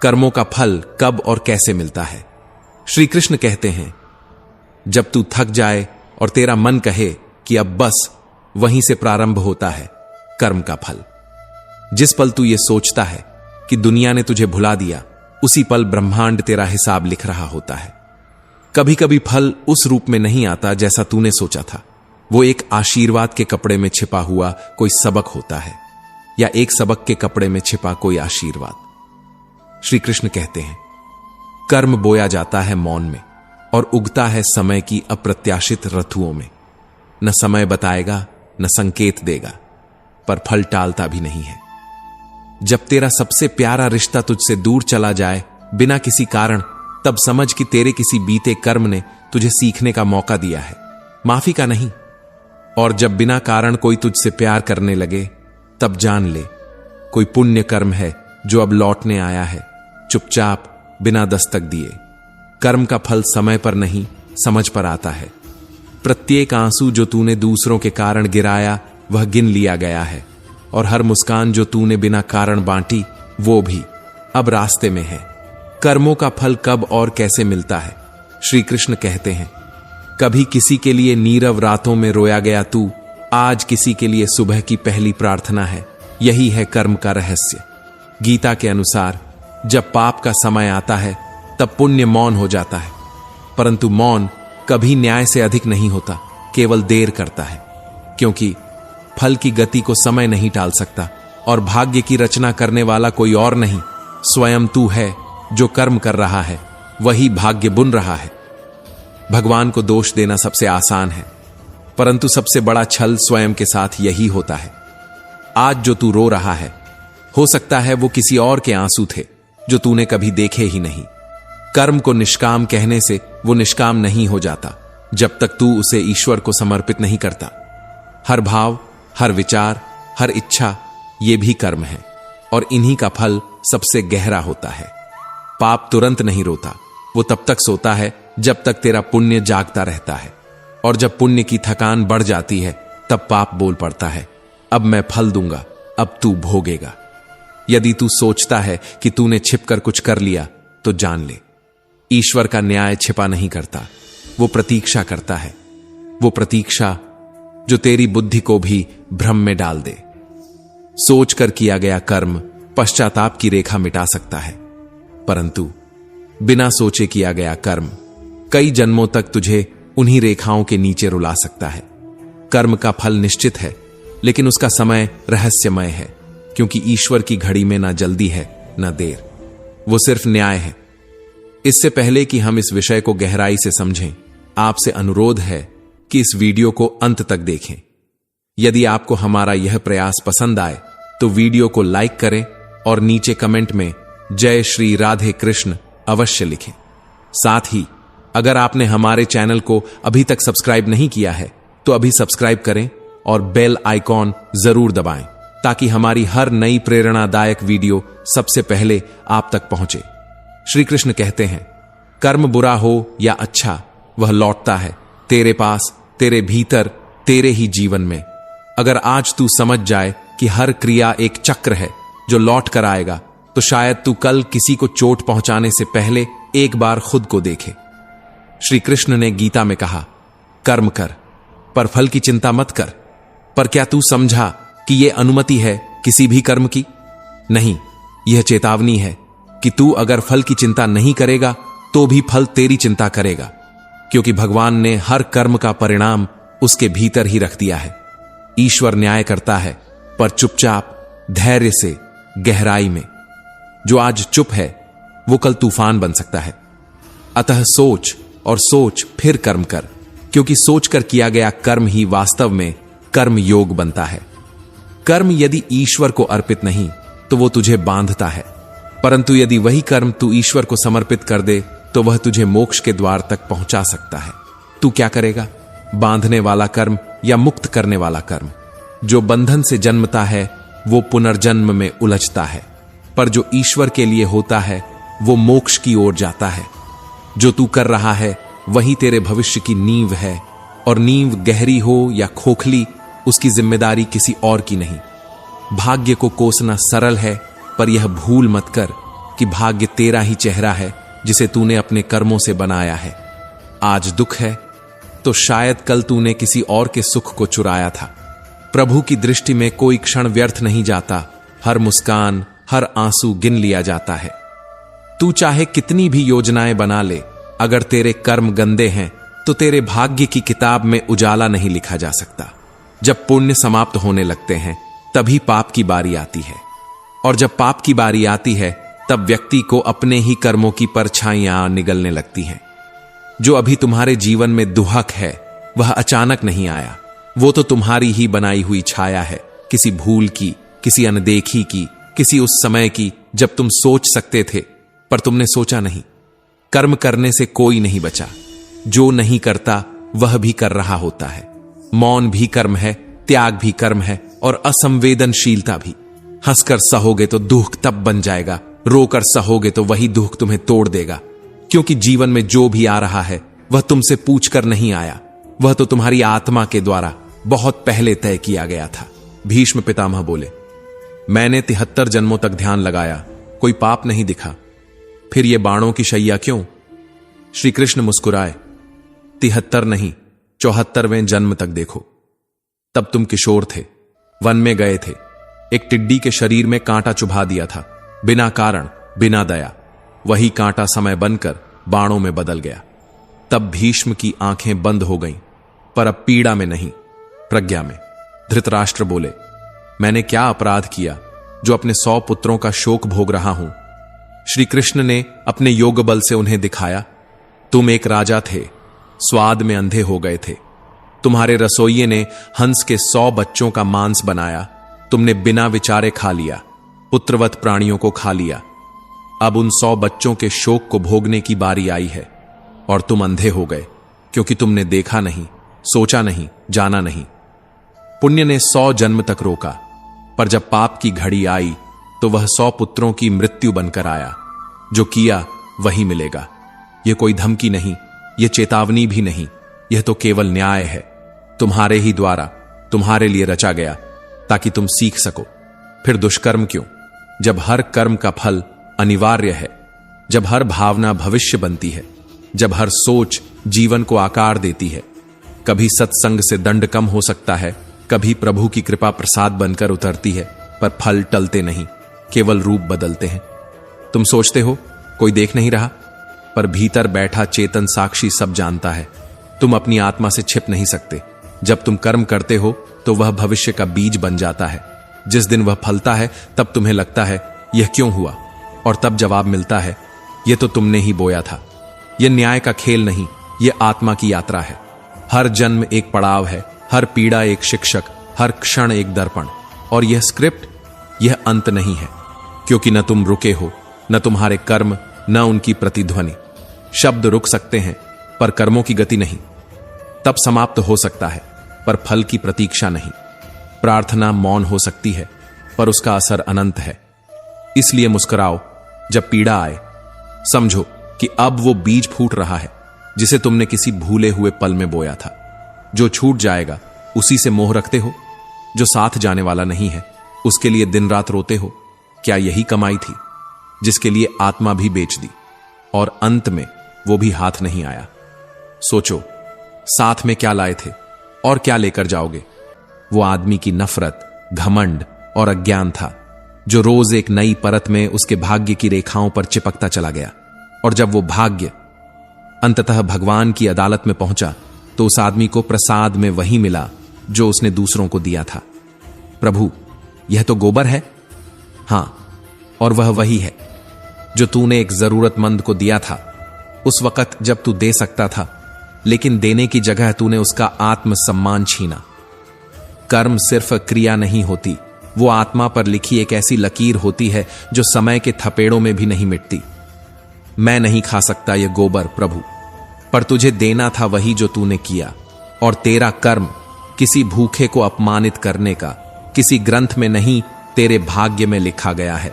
कर्मों का फल कब और कैसे मिलता है। श्री कृष्ण कहते हैं, जब तू थक जाए और तेरा मन कहे कि अब बस, वहीं से प्रारंभ होता है कर्म का फल। जिस पल तू ये सोचता है कि दुनिया ने तुझे भुला दिया, उसी पल ब्रह्मांड तेरा हिसाब लिख रहा होता है। कभी कभी फल उस रूप में नहीं आता जैसा तूने सोचा था। वो एक आशीर्वाद के कपड़े में छिपा हुआ कोई सबक होता है, या एक सबक के कपड़े में छिपा कोई आशीर्वाद। श्री कृष्ण कहते हैं, कर्म बोया जाता है मौन में और उगता है समय की अप्रत्याशित ऋतुओं में। न समय बताएगा, न संकेत देगा, पर फल टालता भी नहीं है। जब तेरा सबसे प्यारा रिश्ता तुझसे दूर चला जाए बिना किसी कारण, तब समझ कि तेरे किसी बीते कर्म ने तुझे सीखने का मौका दिया है, माफी का नहीं। और जब बिना कारण कोई तुझसे प्यार करने लगे, तब जान ले कोई पुण्य कर्म है जो अब लौटने आया है, चुपचाप बिना दस्तक दिए। कर्म का फल समय पर नहीं, समझ पर आता है। प्रत्येक आंसू जो तूने दूसरों के कारण गिराया, वह गिन लिया गया है, और हर मुस्कान जो तूने बिना कारण बांटी, वो भी अब रास्ते में है। कर्मों का फल कब और कैसे मिलता है। श्री कृष्ण कहते हैं, कभी किसी के लिए नीरव रातों में रोया गया तू, आज किसी के लिए सुबह की पहली प्रार्थना है। यही है कर्म का रहस्य। गीता के अनुसार जब पाप का समय आता है, तब पुण्य मौन हो जाता है, परंतु मौन कभी न्याय से अधिक नहीं होता, केवल देर करता है। क्योंकि फल की गति को समय नहीं टाल सकता, और भाग्य की रचना करने वाला कोई और नहीं, स्वयं तू है। जो कर्म कर रहा है वही भाग्य बुन रहा है। भगवान को दोष देना सबसे आसान है, परंतु सबसे बड़ा छल स्वयं के साथ यही होता है। आज जो तू रो रहा है, हो सकता है वो किसी और के आंसू थे जो तूने कभी देखे ही नहीं। कर्म को निष्काम कहने से वो निष्काम नहीं हो जाता जब तक तू उसे ईश्वर को समर्पित नहीं करता। हर भाव, हर विचार, हर इच्छा, ये भी कर्म है, और इन्हीं का फल सबसे गहरा होता है। पाप तुरंत नहीं रोता, वो तब तक सोता है जब तक तेरा पुण्य जागता रहता है, और जब पुण्य की थकान बढ़ जाती है, तब पाप बोल पड़ता है, अब मैं फल दूंगा, अब तू भोगेगा। यदि तू सोचता है कि तूने छिपकर कुछ कर लिया, तो जान ले, ईश्वर का न्याय छिपा नहीं करता, वो प्रतीक्षा करता है। वो प्रतीक्षा जो तेरी बुद्धि को भी भ्रम में डाल दे। सोचकर किया गया कर्म पश्चाताप की रेखा मिटा सकता है, परंतु बिना सोचे किया गया कर्म कई जन्मों तक तुझे उन्हीं रेखाओं के नीचे रुला सकता है। कर्म का फल निश्चित है, लेकिन उसका समय रहस्यमय है, क्योंकि ईश्वर की घड़ी में ना जल्दी है ना देर, वो सिर्फ न्याय है। इससे पहले कि हम इस विषय को गहराई से समझें, आपसे अनुरोध है कि इस वीडियो को अंत तक देखें। यदि आपको हमारा यह प्रयास पसंद आए तो वीडियो को लाइक करें और नीचे कमेंट में जय श्री राधे कृष्ण अवश्य लिखें। साथ ही अगर आपने हमारे चैनल को अभी तक सब्सक्राइब नहीं किया है तो अभी सब्सक्राइब करें और बेल आइकॉन जरूर दबाएं, ताकि हमारी हर नई प्रेरणादायक वीडियो सबसे पहले आप तक पहुंचे। श्री कृष्ण कहते हैं, कर्म बुरा हो या अच्छा, वह लौटता है तेरे पास, तेरे भीतर, तेरे ही जीवन में। अगर आज तू समझ जाए कि हर क्रिया एक चक्र है जो लौट कर आएगा, तो शायद तू कल किसी को चोट पहुंचाने से पहले एक बार खुद को देखे। श्री कृष्ण ने गीता में कहा, कर्म कर पर फल की चिंता मत कर। पर क्या तू समझा कि यह अनुमति है किसी भी कर्म की? नहीं, यह चेतावनी है कि तू अगर फल की चिंता नहीं करेगा तो भी फल तेरी चिंता करेगा, क्योंकि भगवान ने हर कर्म का परिणाम उसके भीतर ही रख दिया है। ईश्वर न्याय करता है, पर चुपचाप, धैर्य से, गहराई में। जो आज चुप है वो कल तूफान बन सकता है। अतः सोच और सोच फिर कर्म कर, क्योंकि सोचकर किया गया कर्म ही वास्तव में कर्म योग बनता है। कर्म यदि ईश्वर को अर्पित नहीं तो वो तुझे बांधता है, परंतु यदि वही कर्म तू ईश्वर को समर्पित कर दे तो वह तुझे मोक्ष के द्वार तक पहुंचा सकता है। तू क्या करेगा, बांधने वाला कर्म या मुक्त करने वाला कर्म? जो बंधन से जन्मता है वो पुनर्जन्म में उलझता है, पर जो ईश्वर के लिए होता है वो मोक्ष की ओर जाता है। जो तू कर रहा है वही तेरे भविष्य की नींव है, और नींव गहरी हो या खोखली, उसकी जिम्मेदारी किसी और की नहीं। भाग्य को कोसना सरल है, पर यह भूल मत कर कि भाग्य तेरा ही चेहरा है जिसे तूने अपने कर्मों से बनाया है। आज दुख है तो शायद कल तूने किसी और के सुख को चुराया था। प्रभु की दृष्टि में कोई क्षण व्यर्थ नहीं जाता, हर मुस्कान, हर आंसू गिन लिया जाता है। तू चाहे कितनी भी योजनाएं बना ले, अगर तेरे कर्म गंदे हैं तो तेरे भाग्य की किताब में उजाला नहीं लिखा जा सकता। जब पुण्य समाप्त होने लगते हैं तभी पाप की बारी आती है, और जब पाप की बारी आती है तब व्यक्ति को अपने ही कर्मों की परछाइयां निगलने लगती हैं। जो अभी तुम्हारे जीवन में दुहक है वह अचानक नहीं आया, वो तो तुम्हारी ही बनाई हुई छाया है, किसी भूल की, किसी अनदेखी की, किसी उस समय की जब तुम सोच सकते थे पर तुमने सोचा नहीं। कर्म करने से कोई नहीं बचा, जो नहीं करता वह भी कर रहा होता है। मौन भी कर्म है, त्याग भी कर्म है, और असंवेदनशीलता भी। हंसकर सहोगे तो दुख तब बन जाएगा, रोकर सहोगे तो वही दुख तुम्हें तोड़ देगा। क्योंकि जीवन में जो भी आ रहा है वह तुमसे पूछकर नहीं आया, वह तो तुम्हारी आत्मा के द्वारा बहुत पहले तय किया गया था। भीष्म पितामह बोले, मैंने 73 जन्मों तक ध्यान लगाया, कोई पाप नहीं दिखा, फिर ये बाणों की शैया क्यों? श्री कृष्ण मुस्कुराए, 73 नहीं 74वें जन्म तक देखो। तब तुम किशोर थे, वन में गए थे, एक टिड्डी के शरीर में कांटा चुभा दिया था, बिना कारण, बिना दया। वही कांटा समय बनकर बाणों में बदल गया। तब भीष्म की आंखें बंद हो गईं, पर अब पीड़ा में नहीं, प्रज्ञा में। धृतराष्ट्र बोले, मैंने क्या अपराध किया जो अपने 100 पुत्रों का शोक भोग रहा हूं? श्री कृष्ण ने अपने योग बल से उन्हें दिखाया, तुम एक राजा थे, स्वाद में अंधे हो गए थे। तुम्हारे रसोइये ने हंस के 100 बच्चों का मांस बनाया, तुमने बिना विचारे खा लिया, पुत्रवत प्राणियों को खा लिया। अब उन 100 बच्चों के शोक को भोगने की बारी आई है, और तुम अंधे हो गए क्योंकि तुमने देखा नहीं, सोचा नहीं, जाना नहीं। पुण्य ने 100 जन्म तक रोका, पर जब पाप की घड़ी आई तो वह 100 पुत्रों की मृत्यु बनकर आया। जो किया वही मिलेगा। यह कोई धमकी नहीं, यह चेतावनी भी नहीं, यह तो केवल न्याय है, तुम्हारे ही द्वारा, तुम्हारे लिए रचा गया, ताकि तुम सीख सको। फिर दुष्कर्म क्यों, जब हर कर्म का फल अनिवार्य है, जब हर भावना भविष्य बनती है, जब हर सोच जीवन को आकार देती है। कभी सत्संग से दंड कम हो सकता है, कभी प्रभु की कृपा प्रसाद बनकर उतरती है, पर फल टलते नहीं, केवल रूप बदलते हैं। तुम सोचते हो कोई देख नहीं रहा, पर भीतर बैठा चेतन साक्षी सब जानता है। तुम अपनी आत्मा से छिप नहीं सकते। जब तुम कर्म करते हो तो वह भविष्य का बीज बन जाता है। जिस दिन वह फलता है तब तुम्हें लगता है यह क्यों हुआ, और तब जवाब मिलता है यह तो तुमने ही बोया था। यह न्याय का खेल नहीं, यह आत्मा की यात्रा है। हर जन्म एक पड़ाव है, हर पीड़ा एक शिक्षक, हर क्षण एक दर्पण। और यह स्क्रिप्ट, यह अंत नहीं है, क्योंकि न तुम रुके हो, न तुम्हारे कर्म, न उनकी प्रतिध्वनि। शब्द रुक सकते हैं पर कर्मों की गति नहीं। तब समाप्त हो सकता है पर फल की प्रतीक्षा नहीं। प्रार्थना मौन हो सकती है पर उसका असर अनंत है। इसलिए मुस्कुराओ जब पीड़ा आए। समझो कि अब वो बीज फूट रहा है जिसे तुमने किसी भूले हुए पल में बोया था। जो छूट जाएगा उसी से मोह रखते हो, जो साथ जाने वाला नहीं है उसके लिए दिन रात रोते हो। क्या यही कमाई थी जिसके लिए आत्मा भी बेच दी, और अंत में वो भी हाथ नहीं आया? सोचो, साथ में क्या लाए थे और क्या लेकर जाओगे? वो आदमी की नफरत, घमंड और अज्ञान था, जो रोज एक नई परत में उसके भाग्य की रेखाओं पर चिपकता चला गया। और जब वो भाग्य अंततः भगवान की अदालत में पहुंचा तो उस आदमी को प्रसाद में वही मिला जो उसने दूसरों को दिया था। प्रभु, यह तो गोबर है। हां, और वह वही है जो तूने एक जरूरतमंद को दिया था उस वक्त जब तू दे सकता था, लेकिन देने की जगह तूने उसका आत्मसम्मान छीना। कर्म सिर्फ क्रिया नहीं होती, वो आत्मा पर लिखी एक ऐसी लकीर होती है जो समय के थपेड़ों में भी नहीं मिटती। मैं नहीं खा सकता ये गोबर प्रभु, पर तुझे देना था वही जो तूने किया। और तेरा कर्म किसी भूखे को अपमानित करने का किसी ग्रंथ में नहीं, तेरे भाग्य में लिखा गया है।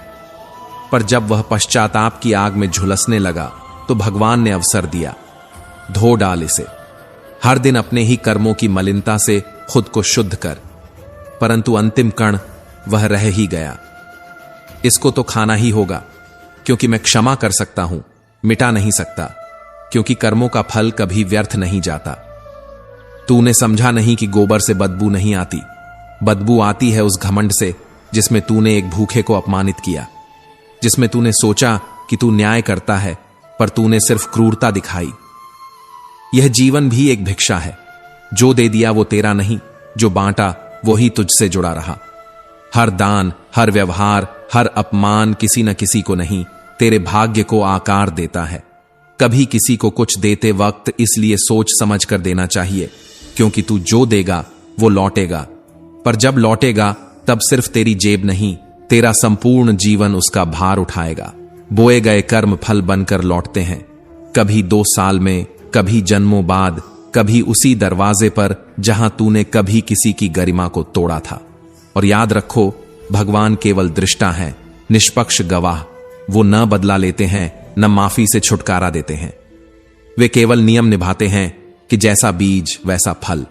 पर जब वह पश्चाताप की आग में झुलसने लगा तो भगवान ने अवसर दिया, धो डाल इसे। हर दिन अपने ही कर्मों की मलिनता से खुद को शुद्ध कर। परंतु अंतिम कण वह रह ही गया। इसको तो खाना ही होगा। क्योंकि मैं क्षमा कर सकता हूं, मिटा नहीं सकता, क्योंकि कर्मों का फल कभी व्यर्थ नहीं जाता। तूने समझा नहीं कि गोबर से बदबू नहीं आती, बदबू आती है उस घमंड से जिसमें तूने एक भूखे को अपमानित किया, जिसमें तूने सोचा कि तू न्याय करता है, पर तूने सिर्फ क्रूरता दिखाई। यह जीवन भी एक भिक्षा है, जो दे दिया वो तेरा नहीं, जो बांटा वो ही तुझसे जुड़ा रहा। हर दान, हर व्यवहार, हर अपमान किसी न किसी को नहीं, तेरे भाग्य को आकार देता है। कभी किसी को कुछ देते वक्त इसलिए सोच समझ कर देना चाहिए, क्योंकि तू जो देगा वो लौटेगा, पर जब लौटेगा तब सिर्फ तेरी जेब नहीं, तेरा संपूर्ण जीवन उसका भार उठाएगा। बोए गए कर्म फल बनकर लौटते हैं, कभी 2 साल में, कभी जन्मों बाद, कभी उसी दरवाजे पर जहां तूने कभी किसी की गरिमा को तोड़ा था। और याद रखो, भगवान केवल दृष्टा हैं, निष्पक्ष गवाह। वो न बदला लेते हैं, न माफी से छुटकारा देते हैं। वे केवल नियम निभाते हैं कि जैसा बीज वैसा फल।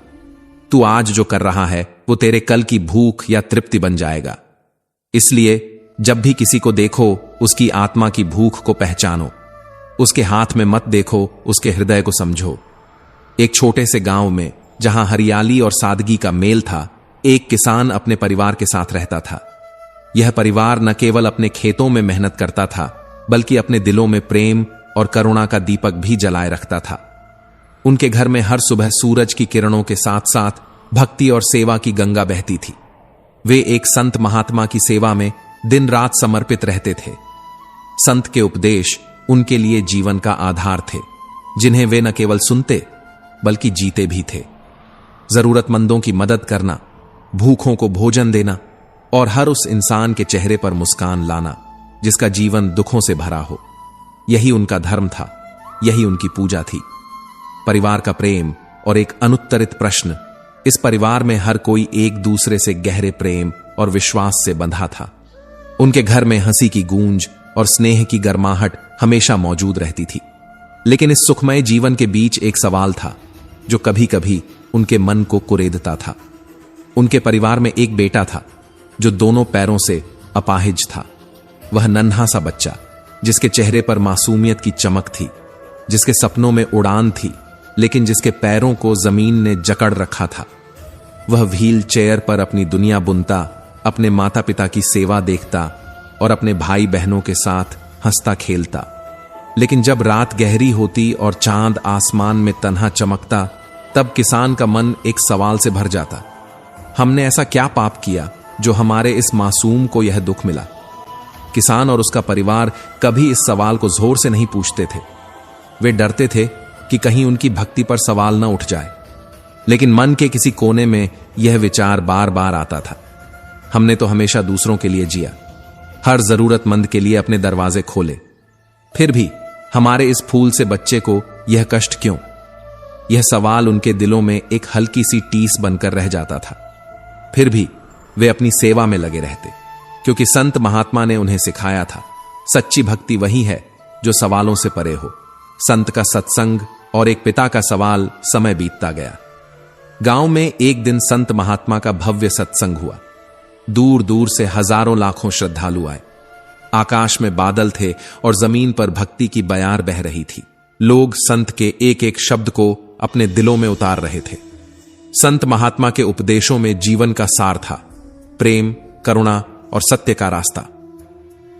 तू आज जो कर रहा है वो तेरे कल की भूख या तृप्ति बन जाएगा। इसलिए जब भी किसी को देखो, उसकी आत्मा की भूख को पहचानो। उसके हाथ में मत देखो, उसके हृदय को समझो। एक छोटे से गांव में, जहां हरियाली और सादगी का मेल था, एक किसान अपने परिवार के साथ रहता था। यह परिवार न केवल अपने खेतों में मेहनत करता था, बल्कि अपने दिलों में प्रेम और करुणा का दीपक भी जलाए रखता था। उनके घर में हर सुबह सूरज की किरणों के साथ साथ भक्ति और सेवा की गंगा बहती थी। वे एक संत महात्मा की सेवा में दिन रात समर्पित रहते थे। संत के उपदेश उनके लिए जीवन का आधार थे, जिन्हें वे न केवल सुनते बल्कि जीते भी थे। जरूरतमंदों की मदद करना, भूखों को भोजन देना और हर उस इंसान के चेहरे पर मुस्कान लाना जिसका जीवन दुखों से भरा हो, यही उनका धर्म था, यही उनकी पूजा थी। परिवार का प्रेम और एक अनुत्तरित प्रश्न। इस परिवार में हर कोई एक दूसरे से गहरे प्रेम और विश्वास से बंधा था। उनके घर में हंसी की गूंज और स्नेह की गर्माहट हमेशा मौजूद रहती थी। लेकिन इस सुखमय जीवन के बीच एक सवाल था जो कभी कभी उनके मन को कुरेदता था। उनके परिवार में एक बेटा था जो दोनों पैरों से अपाहिज था। वह नन्हा सा बच्चा, जिसके चेहरे पर मासूमियत की चमक थी, जिसके सपनों में उड़ान थी, लेकिन जिसके पैरों को जमीन ने जकड़ रखा था। वह व्हील चेयर पर अपनी दुनिया बुनता, अपने माता पिता की सेवा देखता और अपने भाई बहनों के साथ हंसता खेलता। लेकिन जब रात गहरी होती और चांद आसमान में तन्हा चमकता, तब किसान का मन एक सवाल से भर जाता। हमने ऐसा क्या पाप किया जो हमारे इस मासूम को यह दुख मिला? किसान और उसका परिवार कभी इस सवाल को जोर से नहीं पूछते थे। वे डरते थे कि कहीं उनकी भक्ति पर सवाल न उठ जाए। लेकिन मन के किसी कोने में यह विचार बार बार आता था, हमने तो हमेशा दूसरों के लिए जिया, हर जरूरतमंद के लिए अपने दरवाजे खोले, फिर भी हमारे इस फूल से बच्चे को यह कष्ट क्यों? यह सवाल उनके दिलों में एक हल्की सी टीस बनकर रह जाता था। फिर भी वे अपनी सेवा में लगे रहते, क्योंकि संत महात्मा ने उन्हें सिखाया था, सच्ची भक्ति वही है जो सवालों से परे हो। संत का सत्संग और एक पिता का सवाल। समय बीतता गया। गांव में एक दिन संत महात्मा का भव्य सत्संग हुआ। दूर दूर से हजारों लाखों श्रद्धालु आए। आकाश में बादल थे और जमीन पर भक्ति की बयार बह रही थी। लोग संत के एक एक शब्द को अपने दिलों में उतार रहे थे। संत महात्मा के उपदेशों में जीवन का सार था, प्रेम, करुणा और सत्य का रास्ता।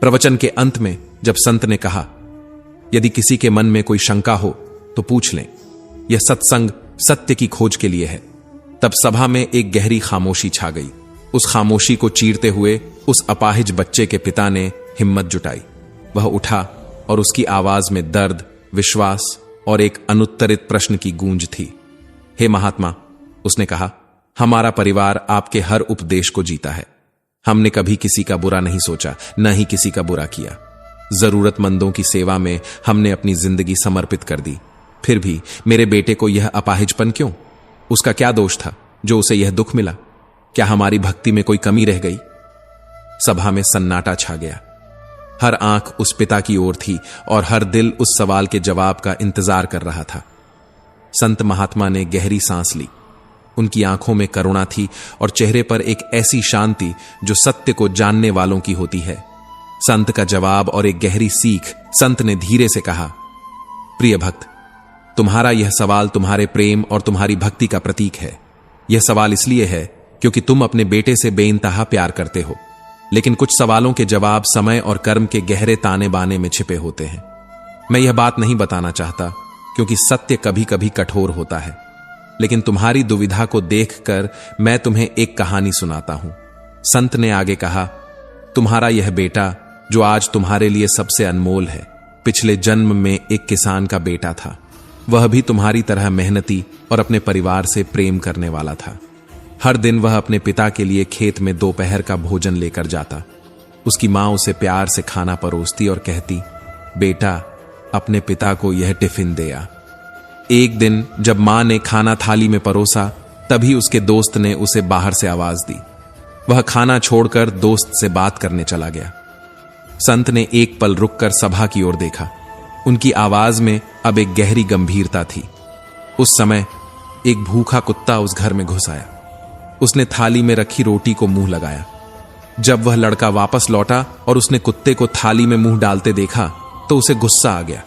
प्रवचन के अंत में जब संत ने कहा, यदि किसी के मन में कोई शंका हो तो पूछ लें, यह सत्संग सत्य की खोज के लिए है, तब सभा में एक गहरी खामोशी छा गई। उस खामोशी को चीरते हुए उस अपाहिज बच्चे के पिता ने हिम्मत जुटाई। वह उठा और उसकी आवाज में दर्द, विश्वास और एक अनुत्तरित प्रश्न की गूंज थी। हे महात्मा, उसने कहा, हमारा परिवार आपके हर उपदेश को जीता है। हमने कभी किसी का बुरा नहीं सोचा, न ही किसी का बुरा किया। जरूरतमंदों की सेवा में हमने अपनी जिंदगी समर्पित कर दी। फिर भी मेरे बेटे को यह अपाहिजपन क्यों? उसका क्या दोष था जो उसे यह दुख मिला? क्या हमारी भक्ति में कोई कमी रह गई? सभा में सन्नाटा छा गया। हर आंख उस पिता की ओर थी और हर दिल उस सवाल के जवाब का इंतजार कर रहा था। संत महात्मा ने गहरी सांस ली। उनकी आंखों में करुणा थी और चेहरे पर एक ऐसी शांति जो सत्य को जानने वालों की होती है। संत का जवाब और एक गहरी सीख। संत ने धीरे से कहा, प्रिय भक्त, तुम्हारा यह सवाल तुम्हारे प्रेम और तुम्हारी भक्ति का प्रतीक है। यह सवाल इसलिए है क्योंकि तुम अपने बेटे से बेइंतहा प्यार करते हो, लेकिन कुछ सवालों के जवाब समय और कर्म के गहरे ताने बाने में छिपे होते हैं। मैं यह बात नहीं बताना चाहता क्योंकि सत्य कभी कभी कठोर होता है, लेकिन तुम्हारी दुविधा को देखकर मैं तुम्हें एक कहानी सुनाता हूं। संत ने आगे कहा, तुम्हारा यह बेटा जो आज तुम्हारे लिए सबसे अनमोल है, पिछले जन्म में एक किसान का बेटा था। वह भी तुम्हारी तरह मेहनती और अपने परिवार से प्रेम करने वाला था। हर दिन वह अपने पिता के लिए खेत में दोपहर का भोजन लेकर जाता। उसकी मां उसे प्यार से खाना परोसती और कहती, बेटा, अपने पिता को यह टिफिन दे आ। एक दिन जब मां ने खाना थाली में परोसा, तभी उसके दोस्त ने उसे बाहर से आवाज दी। वह खाना छोड़कर दोस्त से बात करने चला गया। संत ने एक पल रुककर सभा की ओर देखा। उनकी आवाज में अब एक गहरी गंभीरता थी। उस समय एक भूखा कुत्ता उस घर में घुस आया। उसने थाली में रखी रोटी को मुंह लगाया। जब वह लड़का वापस लौटा और उसने कुत्ते को थाली में मुंह डालते देखा तो उसे गुस्सा आ गया।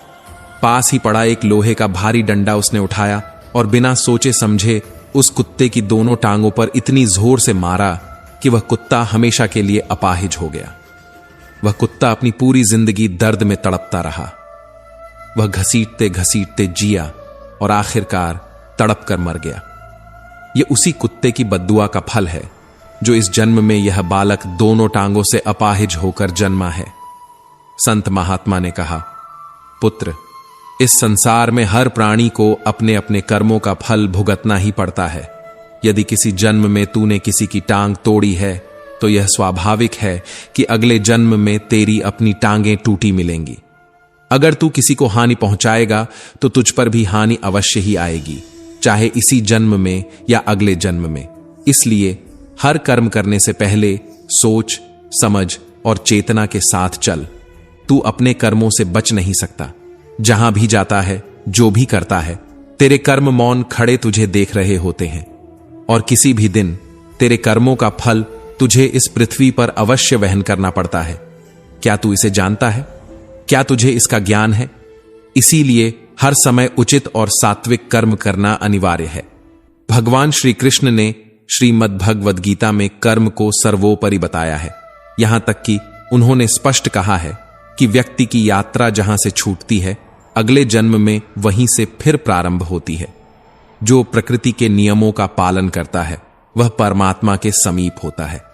पास ही पड़ा एक लोहे का भारी डंडा उसने उठाया और बिना सोचे समझे उस कुत्ते की दोनों टांगों पर इतनी जोर से मारा कि वह कुत्ता हमेशा के लिए अपाहिज हो गया। वह कुत्ता अपनी पूरी जिंदगी दर्द में तड़पता रहा। वह घसीटते घसीटते जिया और आखिरकार तड़प कर मर गया। यह उसी कुत्ते की बद्दुआ का फल है जो इस जन्म में यह बालक दोनों टांगों से अपाहिज होकर जन्मा है। संत महात्मा ने कहा, पुत्र, इस संसार में हर प्राणी को अपने अपने कर्मों का फल भुगतना ही पड़ता है। यदि किसी जन्म में तूने किसी की टांग तोड़ी है तो यह स्वाभाविक है कि अगले जन्म में तेरी अपनी टांगें टूटी मिलेंगी। अगर तू किसी को हानि पहुंचाएगा तो तुझ पर भी हानि अवश्य ही आएगी, चाहे इसी जन्म में या अगले जन्म में। इसलिए हर कर्म करने से पहले सोच, समझ और चेतना के साथ चल। तू अपने कर्मों से बच नहीं सकता। जहां भी जाता है, जो भी करता है, तेरे कर्म मौन खड़े तुझे देख रहे होते हैं और किसी भी दिन तेरे कर्मों का फल तुझे इस पृथ्वी पर अवश्य वहन करना पड़ता है। क्या तू इसे जानता है? क्या तुझे इसका ज्ञान है? इसीलिए हर समय उचित और सात्विक कर्म करना अनिवार्य है। भगवान श्री कृष्ण ने श्रीमद् भगवद गीता में कर्म को सर्वोपरि बताया है। यहां तक कि उन्होंने स्पष्ट कहा है कि व्यक्ति की यात्रा जहां से छूटती है, अगले जन्म में वहीं से फिर प्रारंभ होती है। जो प्रकृति के नियमों का पालन करता है वह परमात्मा के समीप होता है।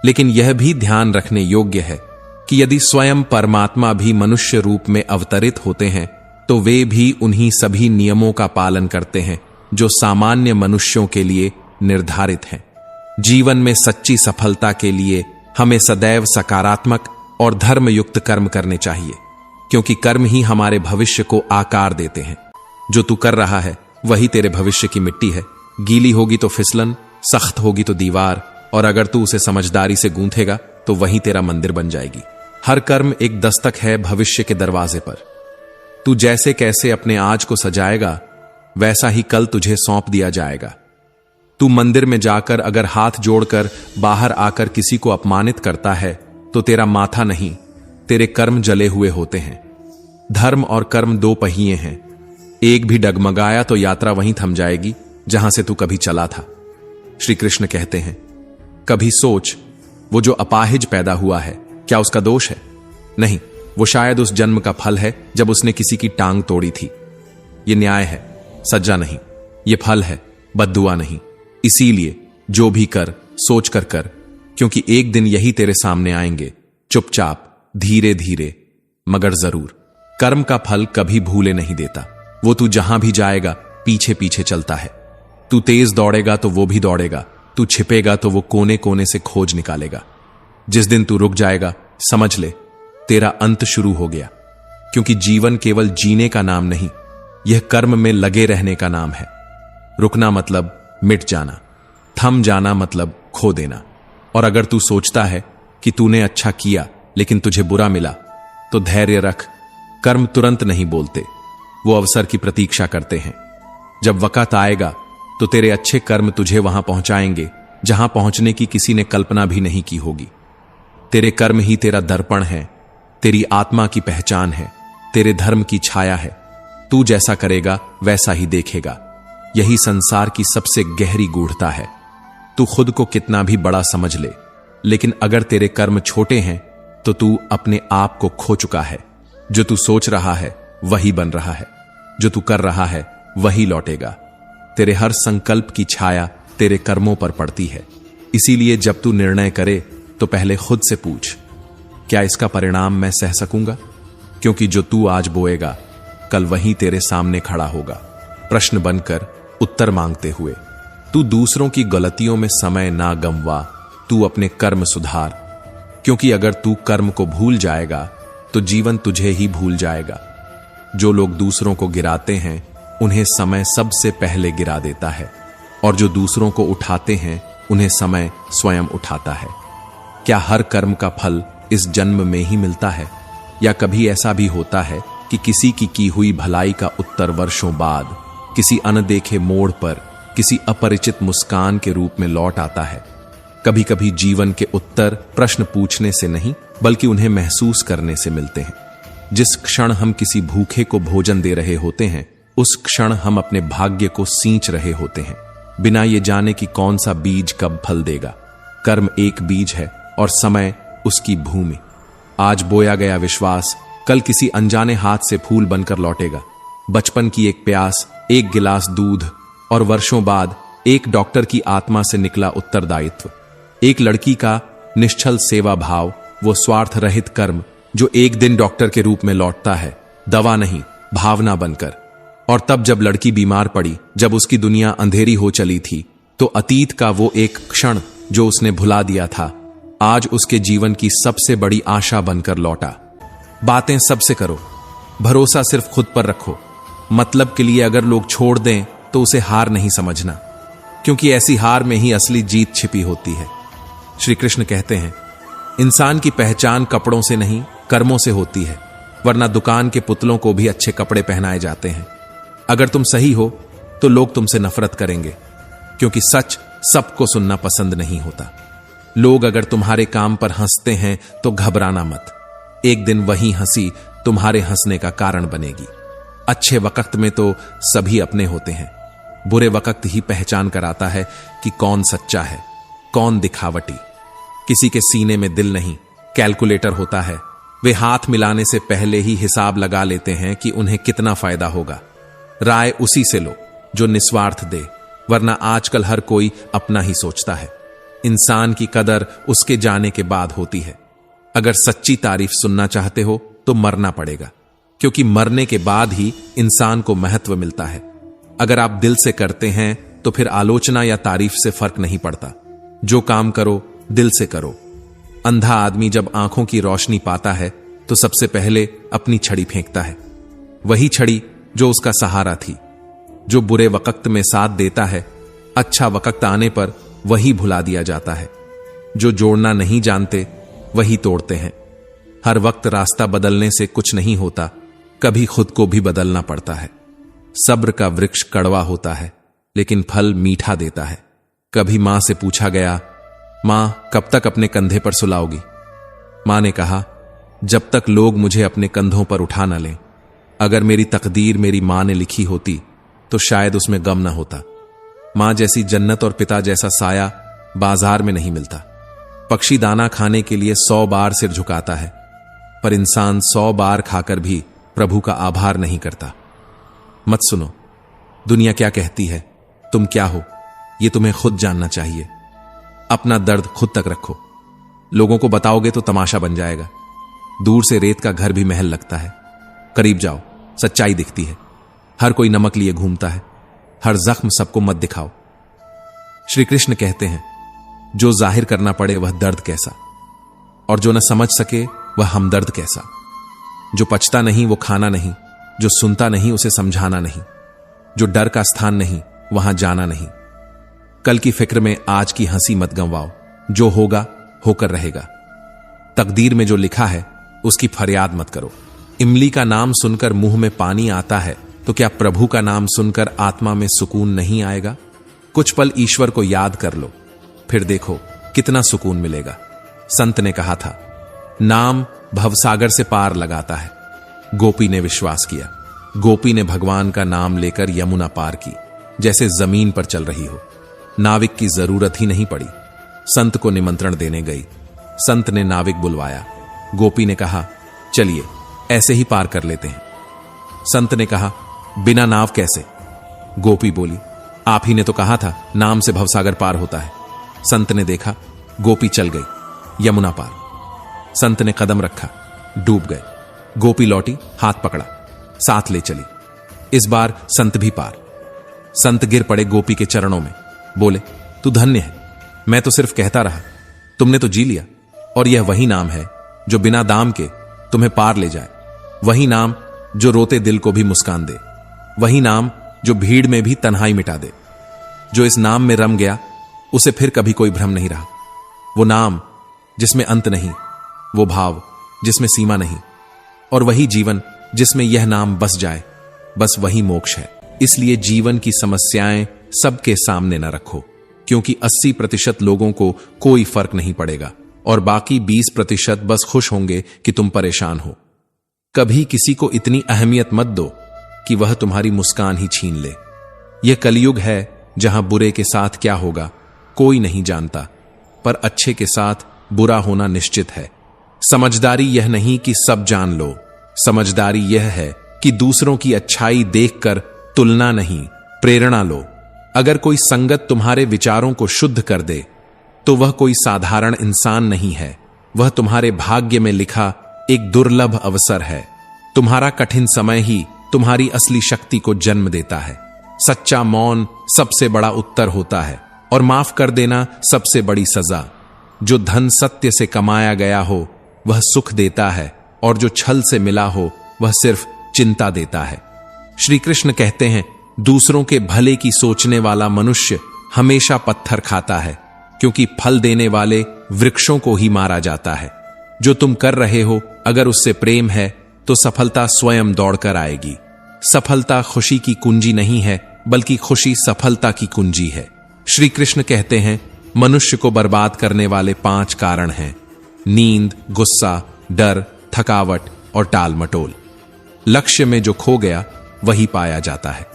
लेकिन यह भी ध्यान रखने योग्य है कि यदि स्वयं परमात्मा भी मनुष्य रूप में अवतरित होते हैं तो वे भी उन्हीं सभी नियमों का पालन करते हैं जो सामान्य मनुष्यों के लिए निर्धारित हैं। जीवन में सच्ची सफलता के लिए हमें सदैव सकारात्मक और धर्मयुक्त कर्म करने चाहिए, क्योंकि कर्म ही हमारे भविष्य को आकार देते हैं। जो तू कर रहा है वही तेरे भविष्य की मिट्टी है। गीली होगी तो फिसलन, सख्त होगी तो दीवार, और अगर तू उसे समझदारी से गूंथेगा तो वही तेरा मंदिर बन जाएगी। हर कर्म एक दस्तक है भविष्य के दरवाजे पर। तू जैसे कैसे अपने आज को सजाएगा वैसा ही कल तुझे सौंप दिया जाएगा। तू मंदिर में जाकर अगर हाथ जोड़कर बाहर आकर किसी को अपमानित करता है तो तेरा माथा नहीं, तेरे कर्म जले हुए होते हैं। धर्म और कर्म दो पहिए हैं। एक भी डगमगाया तो यात्रा वहीं थम जाएगी जहां से तू कभी चला था। श्री कृष्ण कहते हैं, कभी सोच, वो जो अपाहिज पैदा हुआ है क्या उसका दोष है? नहीं, वो शायद उस जन्म का फल है जब उसने किसी की टांग तोड़ी थी। ये न्याय है, सज्जा नहीं। ये फल है, बद्दुआ नहीं। इसीलिए जो भी कर सोच कर कर, क्योंकि एक दिन यही तेरे सामने आएंगे, चुपचाप, धीरे धीरे, मगर जरूर। कर्म का फल कभी भूले नहीं देता। वो तू जहां भी जाएगा पीछे पीछे चलता है। तू तेज दौड़ेगा तो वो भी दौड़ेगा, तू छिपेगा तो वो कोने कोने से खोज निकालेगा। जिस दिन तू रुक जाएगा समझ ले तेरा अंत शुरू हो गया, क्योंकि जीवन केवल जीने का नाम नहीं, यह कर्म में लगे रहने का नाम है। रुकना मतलब मिट जाना, थम जाना मतलब खो देना। और अगर तू सोचता है कि तूने अच्छा किया लेकिन तुझे बुरा मिला तो धैर्य रख। कर्म तुरंत नहीं बोलते, वो अवसर की प्रतीक्षा करते हैं। जब वक्त आएगा तो तेरे अच्छे कर्म तुझे वहां पहुंचाएंगे जहां पहुंचने की किसी ने कल्पना भी नहीं की होगी। तेरे कर्म ही तेरा दर्पण है तेरी आत्मा की पहचान है, तेरे धर्म की छाया है। तू जैसा करेगा वैसा ही देखेगा। यही संसार की सबसे गहरी गूढ़ता है। तू खुद को कितना भी बड़ा समझ ले, लेकिन अगर तेरे कर्म छोटे हैं तो तू अपने आप को खो चुका है। जो तू सोच रहा है वही बन रहा है, जो तू कर रहा है वही लौटेगा। तेरे हर संकल्प की छाया तेरे कर्मों पर पड़ती है। इसीलिए जब तू निर्णय करे तो पहले खुद से पूछ, क्या इसका परिणाम मैं सह सकूंगा? क्योंकि जो तू आज बोएगा कल वही तेरे सामने खड़ा होगा, प्रश्न बनकर उत्तर मांगते हुए। तू दूसरों की गलतियों में समय ना गंवा, तू अपने कर्म सुधार। क्योंकि अगर तू कर्म को भूल जाएगा तो जीवन तुझे ही भूल जाएगा। जो लोग दूसरों को गिराते हैं उन्हें समय सबसे पहले गिरा देता है, और जो दूसरों को उठाते हैं उन्हें समय स्वयं उठाता है। क्या हर कर्म का फल इस जन्म में ही मिलता है, या कभी ऐसा भी होता है कि किसी की हुई भलाई का उत्तर वर्षों बाद किसी अनदेखे मोड़ पर किसी अपरिचित मुस्कान के रूप में लौट आता है? कभी कभी जीवन के उत्तर प्रश्न पूछने से नहीं बल्कि उन्हें महसूस करने से मिलते हैं। जिस क्षण हम किसी भूखे को भोजन दे रहे होते हैं उस क्षण हम अपने भाग्य को सींच रहे होते हैं, बिना ये जाने कि कौन सा बीज कब फल देगा। कर्म एक बीज है और समय उसकी भूमि। आज बोया गया विश्वास कल किसी अनजाने हाथ से फूल बनकर लौटेगा। बचपन की एक प्यास, एक गिलास दूध, और वर्षों बाद एक डॉक्टर की आत्मा से निकला उत्तरदायित्व। एक लड़की का निश्चल सेवा भाव, वो स्वार्थ रहित कर्म जो एक दिन डॉक्टर के रूप में लौटता है, दवा नहीं भावना बनकर। और तब जब लड़की बीमार पड़ी, जब उसकी दुनिया अंधेरी हो चली थी, तो अतीत का वो एक क्षण जो उसने भुला दिया था आज उसके जीवन की सबसे बड़ी आशा बनकर लौटा। बातें सबसे करो, भरोसा सिर्फ खुद पर रखो। मतलब के लिए अगर लोग छोड़ दें तो उसे हार नहीं समझना, क्योंकि ऐसी हार में ही असली जीत छिपी होती है। श्री कृष्ण कहते हैं, इंसान की पहचान कपड़ों से नहीं कर्मों से होती है, वरना दुकान के पुतलों को भी अच्छे कपड़े पहनाए जाते हैं। अगर तुम सही हो तो लोग तुमसे नफरत करेंगे, क्योंकि सच सबको सुनना पसंद नहीं होता। लोग अगर तुम्हारे काम पर हंसते हैं तो घबराना मत, एक दिन वही हंसी तुम्हारे हंसने का कारण बनेगी। अच्छे वक्त में तो सभी अपने होते हैं, बुरे वक्त ही पहचान कराता है कि कौन सच्चा है, कौन दिखावटी। किसी के सीने में दिल नहीं, कैलकुलेटर होता है। वे हाथ मिलाने से पहले ही हिसाब लगा लेते हैं कि उन्हें कितना फायदा होगा। राय उसी से लो जो निस्वार्थ दे, वरना आजकल हर कोई अपना ही सोचता है। इंसान की कदर उसके जाने के बाद होती है। अगर सच्ची तारीफ सुनना चाहते हो तो मरना पड़ेगा, क्योंकि मरने के बाद ही इंसान को महत्व मिलता है। अगर आप दिल से करते हैं तो फिर आलोचना या तारीफ से फर्क नहीं पड़ता। जो काम करो दिल से करो। अंधा आदमी जब आंखों की रोशनी पाता है तो सबसे पहले अपनी छड़ी फेंकता है, वही छड़ी जो उसका सहारा थी। जो बुरे वक्त में साथ देता है, अच्छा वक्त आने पर वही भुला दिया जाता है। जो जोड़ना नहीं जानते वही तोड़ते हैं। हर वक्त रास्ता बदलने से कुछ नहीं होता, कभी खुद को भी बदलना पड़ता है। सब्र का वृक्ष कड़वा होता है लेकिन फल मीठा देता है। कभी मां से पूछा गया, मां कब तक अपने कंधे पर सुलाओगी? मां ने कहा, जब तक लोग मुझे अपने कंधों पर उठा न लें। अगर मेरी तकदीर मेरी मां ने लिखी होती तो शायद उसमें गम न होता। मां जैसी जन्नत और पिता जैसा साया बाजार में नहीं मिलता। पक्षी दाना खाने के लिए 100 बार सिर झुकाता है, पर इंसान 100 बार खाकर भी प्रभु का आभार नहीं करता। मत सुनो दुनिया क्या कहती है, तुम क्या हो, यह तुम्हें खुद जानना चाहिए। अपना दर्द खुद तक रखो। लोगों को बताओगे तो तमाशा बन जाएगा। दूर से रेत का घर भी महल लगता है, करीब जाओ सच्चाई दिखती है। हर कोई नमक लिए घूमता है, हर जख्म सबको मत दिखाओ। श्री कृष्ण कहते हैं, जो जाहिर करना पड़े वह दर्द कैसा, और जो न समझ सके वह हमदर्द कैसा। जो पचता नहीं वो खाना नहीं, जो सुनता नहीं उसे समझाना नहीं, जो डर का स्थान नहीं वहां जाना नहीं। कल की फिक्र में आज की हंसी मत गंवाओ। जो होगा होकर रहेगा। तकदीर में जो लिखा है उसकी फरियाद मत करो। इमली का नाम सुनकर मुंह में पानी आता है तो क्या प्रभु का नाम सुनकर आत्मा में सुकून नहीं आएगा? कुछ पल ईश्वर को याद कर लो, फिर देखो कितना सुकून मिलेगा। संत ने कहा था, नाम भवसागर से पार लगाता है। गोपी ने विश्वास किया। गोपी ने भगवान का नाम लेकर यमुना पार की जैसे जमीन पर चल रही हो। नाविक की जरूरत ही नहीं पड़ी। संत को निमंत्रण देने गई। संत ने नाविक बुलवाया। गोपी ने कहा, चलिए ऐसे ही पार कर लेते हैं। संत ने कहा, बिना नाव कैसे? गोपी बोली, आप ही ने तो कहा था नाम से भवसागर पार होता है। संत ने देखा, गोपी चल गई यमुना पार। संत ने कदम रखा, डूब गए। गोपी लौटी, हाथ पकड़ा, साथ ले चली। इस बार संत भी पार। संत गिर पड़े गोपी के चरणों में, बोले, तू धन्य है, मैं तो सिर्फ कहता रहा, तुमने तो जी लिया। और यह वही नाम है जो बिना दाम के तुम्हें पार ले जाए। वही नाम जो रोते दिल को भी मुस्कान दे। वही नाम जो भीड़ में भी तन्हाई मिटा दे। जो इस नाम में रम गया उसे फिर कभी कोई भ्रम नहीं रहा। वो नाम जिसमें अंत नहीं, वो भाव जिसमें सीमा नहीं, और वही जीवन जिसमें यह नाम बस जाए, बस वही मोक्ष है। इसलिए जीवन की समस्याएं सबके सामने न रखो, क्योंकि 80% लोगों को कोई फर्क नहीं पड़ेगा और बाकी 20% बस खुश होंगे कि तुम परेशान हो। कभी किसी को इतनी अहमियत मत दो कि वह तुम्हारी मुस्कान ही छीन ले। यह कलयुग है जहां बुरे के साथ क्या होगा कोई नहीं जानता, पर अच्छे के साथ बुरा होना निश्चित है। समझदारी यह नहीं कि सब जान लो, समझदारी यह है कि दूसरों की अच्छाई देखकर तुलना नहीं, प्रेरणा लो। अगर कोई संगत तुम्हारे विचारों को शुद्ध कर दे तो वह कोई साधारण इंसान नहीं है, वह तुम्हारे भाग्य में लिखा एक दुर्लभ अवसर है। तुम्हारा कठिन समय ही तुम्हारी असली शक्ति को जन्म देता है। सच्चा मौन सबसे बड़ा उत्तर होता है और माफ कर देना सबसे बड़ी सजा। जो धन सत्य से कमाया गया हो वह सुख देता है, और जो छल से मिला हो वह सिर्फ चिंता देता है। श्री कृष्ण कहते हैं, दूसरों के भले की सोचने वाला मनुष्य हमेशा पत्थर खाता है, क्योंकि फल देने वाले वृक्षों को ही मारा जाता है। जो तुम कर रहे हो अगर उससे प्रेम है तो सफलता स्वयं दौड़कर आएगी। सफलता खुशी की कुंजी नहीं है, बल्कि खुशी सफलता की कुंजी है। श्री कृष्ण कहते हैं, मनुष्य को बर्बाद करने वाले 5 कारण हैं: नींद, गुस्सा, डर, थकावट और टाल मटोल। लक्ष्य में जो खो गया वही पाया जाता है।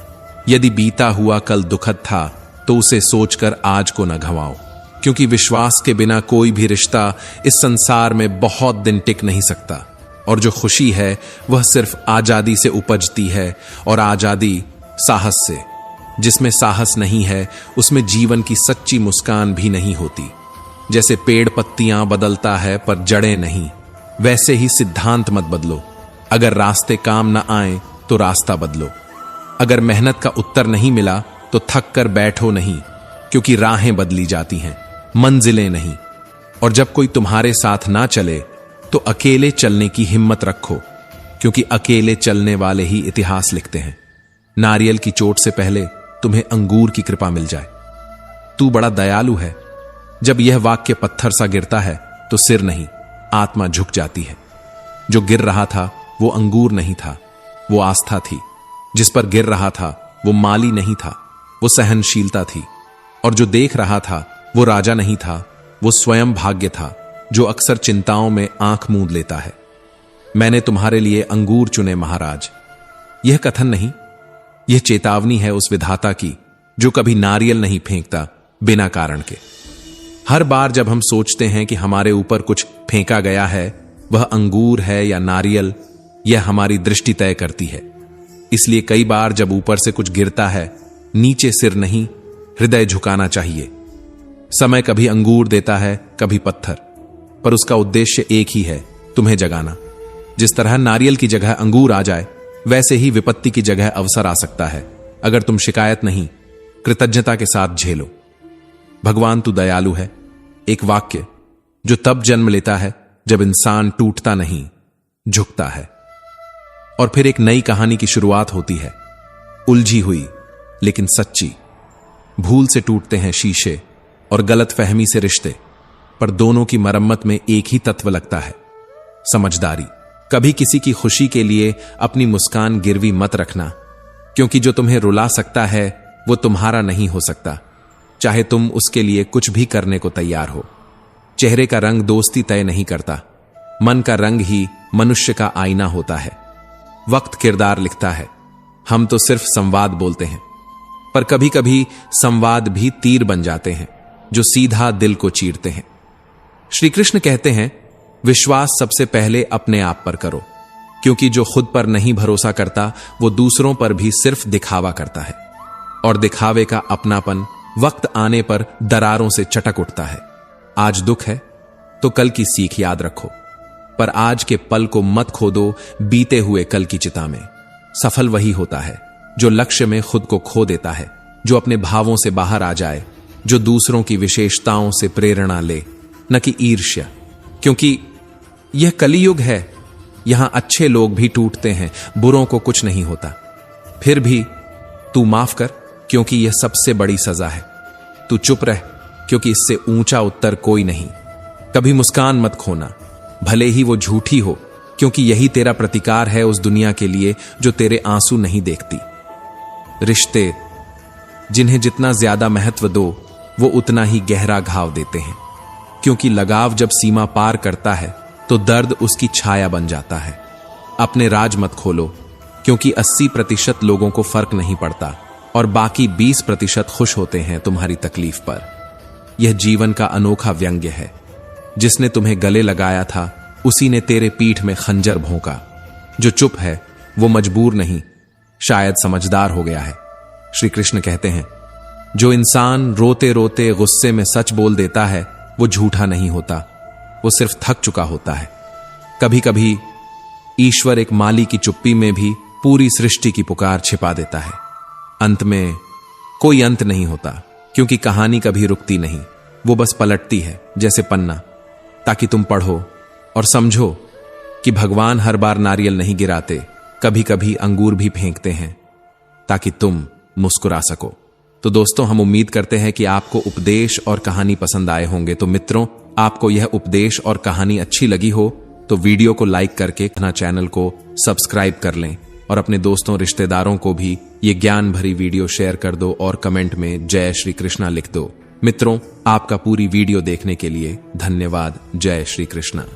यदि बीता हुआ कल दुखद था तो उसे सोचकर आज को न घवाओ, क्योंकि विश्वास के बिना कोई भी रिश्ता इस संसार में बहुत दिन टिक नहीं सकता। और जो खुशी है वह सिर्फ आजादी से उपजती है, और आजादी साहस से। जिसमें साहस नहीं है उसमें जीवन की सच्ची मुस्कान भी नहीं होती। जैसे पेड़ पत्तियां बदलता है पर जड़ें नहीं, वैसे ही सिद्धांत मत बदलो। अगर रास्ते काम न आए तो रास्ता बदलो। अगर मेहनत का उत्तर नहीं मिला तो थक कर बैठो नहीं, क्योंकि राहें बदली जाती हैं, मंजिलें नहीं। और जब कोई तुम्हारे साथ ना चले तो अकेले चलने की हिम्मत रखो, क्योंकि अकेले चलने वाले ही इतिहास लिखते हैं। नारियल की चोट से पहले तुम्हें अंगूर की कृपा मिल जाए। तू बड़ा दयालु है। जब यह वाक्य पत्थर सा गिरता है तो सिर नहीं, आत्मा झुक जाती है। जो गिर रहा था वो अंगूर नहीं था, वो आस्था थी। जिस पर गिर रहा था वो माली नहीं था, वो सहनशीलता थी। और जो देख रहा था वो राजा नहीं था, वो स्वयं भाग्य था, जो अक्सर चिंताओं में आंख मूंद लेता है। मैंने तुम्हारे लिए अंगूर चुने महाराज। यह कथन नहीं, यह चेतावनी है उस विधाता की जो कभी नारियल नहीं फेंकता बिना कारण के। हर बार जब हम सोचते हैं कि हमारे ऊपर कुछ फेंका गया है, वह अंगूर है या नारियल, यह हमारी दृष्टि तय करती है। इसलिए कई बार जब ऊपर से कुछ गिरता है, नीचे सिर नहीं, हृदय झुकाना चाहिए। समय कभी अंगूर देता है, कभी पत्थर, पर उसका उद्देश्य एक ही है, तुम्हें जगाना। जिस तरह नारियल की जगह अंगूर आ जाए, वैसे ही विपत्ति की जगह अवसर आ सकता है, अगर तुम शिकायत नहीं, कृतज्ञता के साथ झेलो। भगवान तू दयालु है, एक वाक्य जो तब जन्म लेता है जब इंसान टूटता नहीं, झुकता है। और फिर एक नई कहानी की शुरुआत होती है, उलझी हुई लेकिन सच्ची। भूल से टूटते हैं शीशे और गलतफहमी से रिश्ते, पर दोनों की मरम्मत में एक ही तत्व लगता है, समझदारी। कभी किसी की खुशी के लिए अपनी मुस्कान गिरवी मत रखना, क्योंकि जो तुम्हें रुला सकता है वो तुम्हारा नहीं हो सकता, चाहे तुम उसके लिए कुछ भी करने को तैयार हो। चेहरे का रंग दोस्ती तय नहीं करता, मन का रंग ही मनुष्य का आईना होता है। वक्त किरदार लिखता है। हम तो सिर्फ संवाद बोलते हैं, पर कभी कभी संवाद भी तीर बन जाते हैं जो सीधा दिल को चीरते हैं। श्री कृष्ण कहते हैं, विश्वास सबसे पहले अपने आप पर करो, क्योंकि जो खुद पर नहीं भरोसा करता वो दूसरों पर भी सिर्फ दिखावा करता है, और दिखावे का अपनापन वक्त आने पर दरारों से चटक उठता है। आज दुख है तो कल की सीख याद रखो, पर आज के पल को मत खो दो बीते हुए कल की चिता में। सफल वही होता है जो लक्ष्य में खुद को खो देता है, जो अपने भावों से बाहर आ जाए, जो दूसरों की विशेषताओं से प्रेरणा ले, न कि ईर्ष्या। क्योंकि यह कलियुग है, यहां अच्छे लोग भी टूटते हैं, बुरों को कुछ नहीं होता। फिर भी तू माफ कर, क्योंकि यह सबसे बड़ी सजा है। तू चुप रह, क्योंकि इससे ऊंचा उत्तर कोई नहीं। कभी मुस्कान मत खोना, भले ही वो झूठी हो, क्योंकि यही तेरा प्रतिकार है उस दुनिया के लिए जो तेरे आंसू नहीं देखती। रिश्ते जिन्हें जितना ज्यादा महत्व दो वो उतना ही गहरा घाव देते हैं, क्योंकि लगाव जब सीमा पार करता है तो दर्द उसकी छाया बन जाता है। अपने राज मत खोलो, क्योंकि 80% लोगों को फर्क नहीं पड़ता और बाकी 20% खुश होते हैं तुम्हारी तकलीफ पर। यह जीवन का अनोखा व्यंग्य है। जिसने तुम्हें गले लगाया था उसी ने तेरे पीठ में खंजर भोंका। जो चुप है वो मजबूर नहीं, शायद समझदार हो गया है। श्री कृष्ण कहते हैं, जो इंसान रोते रोते गुस्से में सच बोल देता है वो झूठा नहीं होता, वो सिर्फ थक चुका होता है। कभी कभी ईश्वर एक माली की चुप्पी में भी पूरी सृष्टि की पुकार छिपा देता है। अंत में कोई अंत नहीं होता, क्योंकि कहानी कभी रुकती नहीं, वो बस पलटती है जैसे पन्ना, ताकि तुम पढ़ो और समझो कि भगवान हर बार नारियल नहीं गिराते, कभी कभी अंगूर भी फेंकते हैं ताकि तुम मुस्कुरा सको। तो दोस्तों, हम उम्मीद करते हैं कि आपको उपदेश और कहानी पसंद आए होंगे। तो मित्रों, आपको यह उपदेश और कहानी अच्छी लगी हो तो वीडियो को लाइक करके अपना चैनल को सब्सक्राइब कर लें और अपने दोस्तों रिश्तेदारों को भी ये ज्ञान भरी वीडियो शेयर कर दो और कमेंट में जय श्री कृष्णा लिख दो। मित्रों, आपका पूरी वीडियो देखने के लिए धन्यवाद। जय श्री कृष्णा।